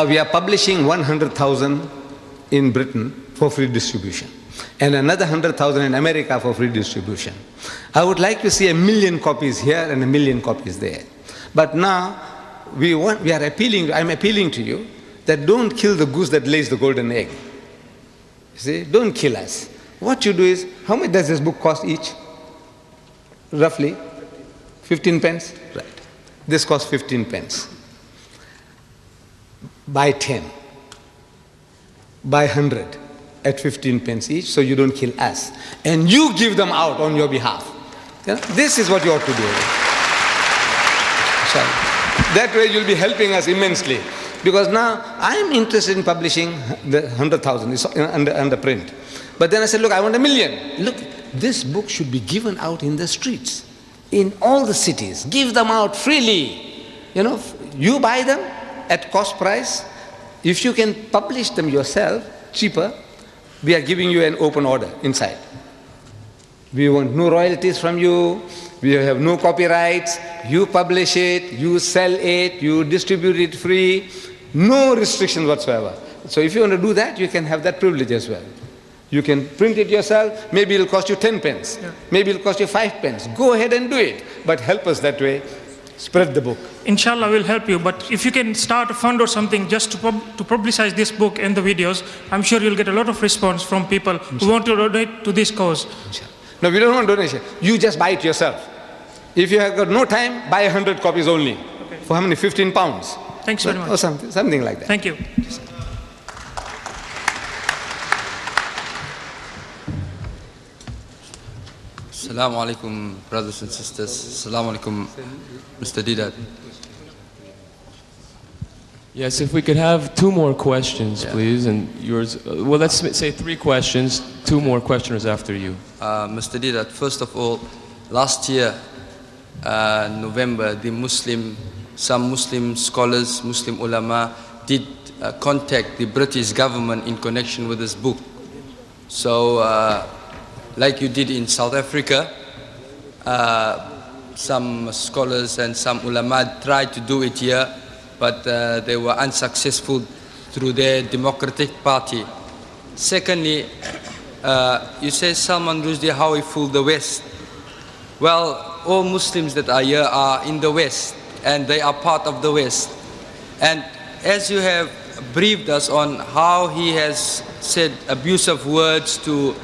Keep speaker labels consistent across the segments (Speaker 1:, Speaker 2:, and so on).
Speaker 1: We are publishing 100,000 in Britain for free distribution, and another 100,000 in America for free distribution. I would like to see 1 million copies here and 1 million copies there. But now I'm appealing to you that don't kill the goose that lays the golden egg. You see, don't kill us. What you do is, how much does this book cost each? Roughly 15 pence? Right. This costs 15 pence. Buy 10. Buy 100 at 15 pence each, so you don't kill us. And you give them out on your behalf. You know, this is what you ought to do. That way you'll be helping us immensely. Because now I'm interested in publishing the 100,000 under print. But then I said, look, I want 1 million. Look, this book should be given out in the streets, in all the cities. Give them out freely. You know, you buy them at cost price. If you can publish them yourself, cheaper, we are giving you an open order inside. We want no royalties from you. We have no copyrights. You publish it, you sell it, you distribute it free. No restrictions whatsoever. So if you want to do that, you can have that privilege as well. You can print it yourself. Maybe it'll cost you 10 pence. Yeah. Maybe it'll cost you 5 pence. Go ahead and do it. But help us that way. Spread the book.
Speaker 2: Inshallah, we'll help you. But if you can start a fund or something just to publicize this book and the videos, I'm sure you'll get a lot of response from people who want to donate to this cause.
Speaker 1: No, we don't want donation. You just buy it yourself. If you have got no time, buy 100 copies only. Okay. For how many? 15 pounds.
Speaker 2: Thanks very much.
Speaker 1: Or something like that.
Speaker 2: Thank you.
Speaker 3: Assalamu alaikum, brothers and sisters. Assalamu alaikum, Mr. Deedat.
Speaker 4: Yes, if we could have 2 more questions, please, and yours. Well, let's say 3 questions. 2 more questioners after you.
Speaker 3: Mr. Deedat, first of all, last year, November, some Muslim scholars, Muslim ulama, did contact the British government in connection with this book. So, like you did in South Africa, some scholars and some ulama tried to do it here, but they were unsuccessful through their Democratic Party. Secondly, you say Salman Rushdie, how he fooled the West. Well, all Muslims that are here are in the West, and they are part of the West. And as you have briefed us on how he has said abusive words to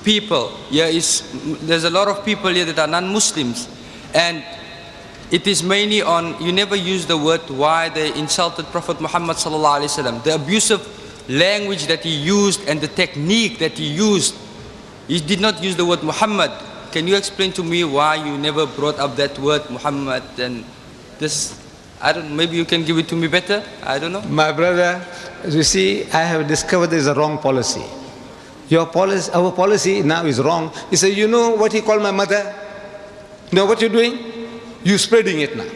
Speaker 3: people, there's a lot of people here that are non-Muslims, and it is mainly on, you never use the word why they insulted Prophet Muhammad sallallahu alaihi wasallam. The abusive language that he used and the technique that he used, he did not use the word Muhammad. Can you explain to me why you never brought up that word Muhammad? And this, I don't, maybe you can give it to me better, I don't know.
Speaker 1: My brother, as you see, I have discovered there is a wrong policy. Our policy now is wrong. He said, you know what he called my mother? You know what you're doing? You're spreading it now.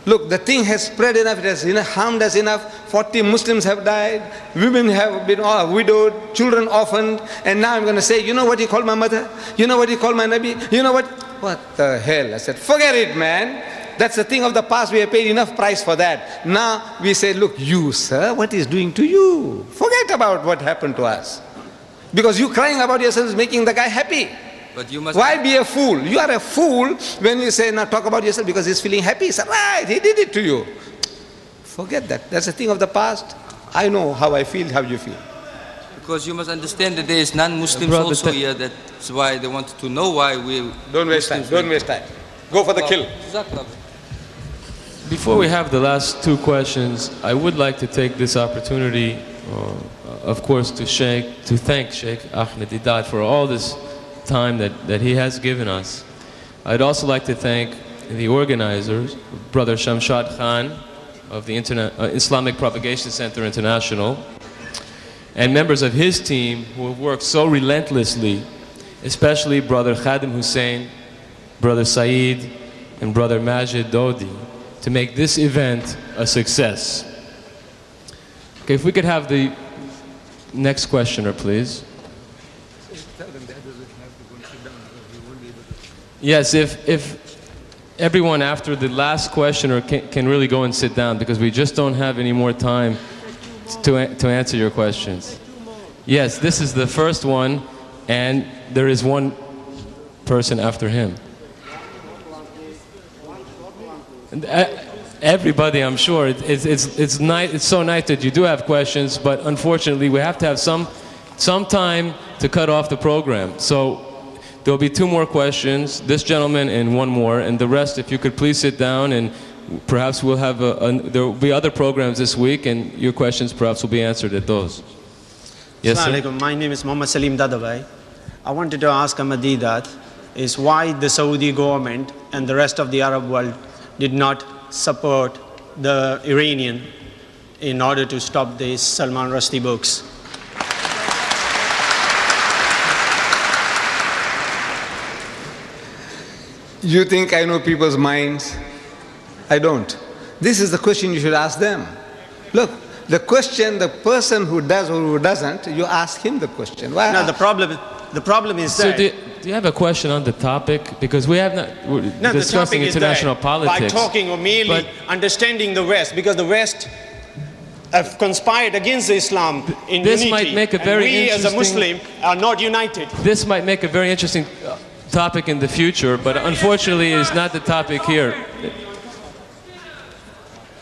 Speaker 1: Look, the thing has spread enough, it has harmed us enough. 40 Muslims have died, women have been widowed, children orphaned, and now I'm going to say, you know what he called my mother? You know what he called my Nabi? You know what? What the hell? I said, forget it, man. That's a thing of the past. We have paid enough price for that. Now we say, look, you, sir, what is doing to you? Forget about what happened to us. Because you crying about yourself is making the guy happy.
Speaker 3: But you must.
Speaker 1: Why be a fool? You are a fool when you say, now talk about yourself because he's feeling happy. He said, right, he did it to you. Forget that. That's a thing of the past. I know how I feel, how you feel.
Speaker 3: Because you must understand that there is non-Muslims also here. That's why they wanted to know why we...
Speaker 1: Don't waste time. Don't waste time. Go for the kill.
Speaker 4: Before we have the last 2 questions, I would like to take this opportunity, of course, to thank Sheikh Ahmed Deedat for all this time that he has given us. I'd also like to thank the organizers, Brother Shamshad Khan of the Islamic Propagation Center International, and members of his team who have worked so relentlessly, especially Brother Khadim Hussein, Brother Saeed, and Brother Majid Dodi, to make this event a success. Okay, if we could have the next questioner, please. Yes, if everyone after the last questioner can really go and sit down because we just don't have any more time to answer your questions. Yes, this is the first one, and there is one person after him. And, everybody, I'm sure, it's nice. It's so nice that you do have questions, but unfortunately, we have to have some time to cut off the program. So there'll be two more questions, this gentleman and one more, and the rest, if you could please sit down, and perhaps we'll have there will be other programs this week, and your questions perhaps will be answered at those. Yes, sir?
Speaker 5: Assalamu alaikum. My name is Muhammad Salim Dadabhai. I wanted to ask Ahmed Deedat is why the Saudi government and the rest of the Arab world did not support the Iranian in order to stop these Salman Rushdie books.
Speaker 1: You think I know people's minds? I don't. This is the question you should ask them. Look, the question, the person who does or who doesn't, you ask him the question. Why?
Speaker 5: No, the problem is
Speaker 4: so
Speaker 5: that...
Speaker 4: Do you have a question on the topic? Because we have not... We're discussing international politics.
Speaker 5: By talking or merely understanding the West, because the West have conspired against Islam in
Speaker 4: this
Speaker 5: unity.
Speaker 4: Might make a very
Speaker 5: we as a Muslim are not united.
Speaker 4: This might make a very interesting topic in the future, but unfortunately it's not the topic here.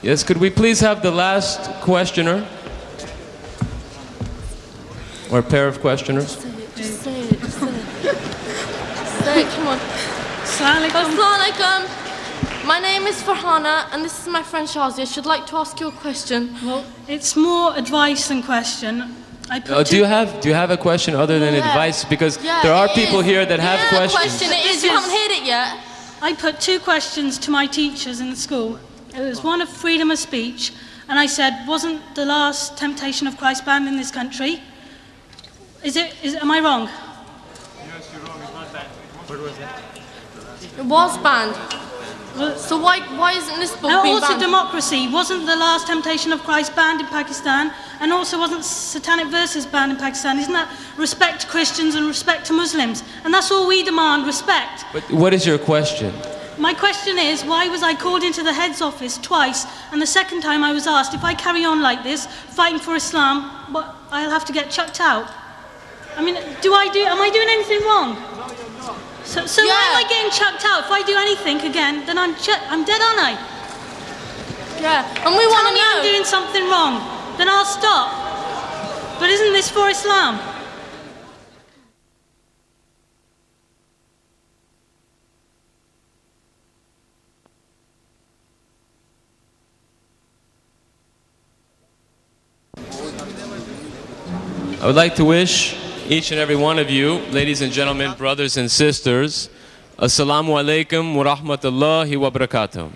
Speaker 4: Yes, could we please have the last questioner? Or pair of questioners?
Speaker 6: Just say it. Say it, come on. Assalamu alaikum. My name is Farhana, and this is my friend Shazia. I should like to ask you a question.
Speaker 7: Well, it's more advice than question.
Speaker 4: Do you have a question other than advice? Because there are people here that have questions.
Speaker 6: It is. You haven't heard it yet.
Speaker 7: I put two questions to my teachers in the school. It was one of freedom of speech, and I said, wasn't the last Temptation of Christ banned in this country? Am I wrong?
Speaker 5: Yes, you're wrong. It's not banned. What was that?
Speaker 6: It was banned. So why isn't this book being banned?
Speaker 7: Also democracy. Wasn't the last Temptation of Christ banned in Pakistan? And also wasn't Satanic Verses banned in Pakistan? Isn't that respect to Christians and respect to Muslims? And that's all we demand, respect.
Speaker 4: But what is your question?
Speaker 7: My question is, why was I called into the head's office twice, and the second time I was asked, if I carry on like this, fighting for Islam, I'll have to get chucked out? I mean, am I doing anything wrong? So why am I getting chucked out? If I do anything again, then I'm dead, aren't I?
Speaker 6: Yeah, and we want to know.
Speaker 7: Tell me I'm doing something wrong, then I'll stop. But isn't this for Islam?
Speaker 4: I would like to wish each and every one of you, ladies and gentlemen, brothers and sisters, Assalamu alaikum wa rahmatullahi wa barakatuh.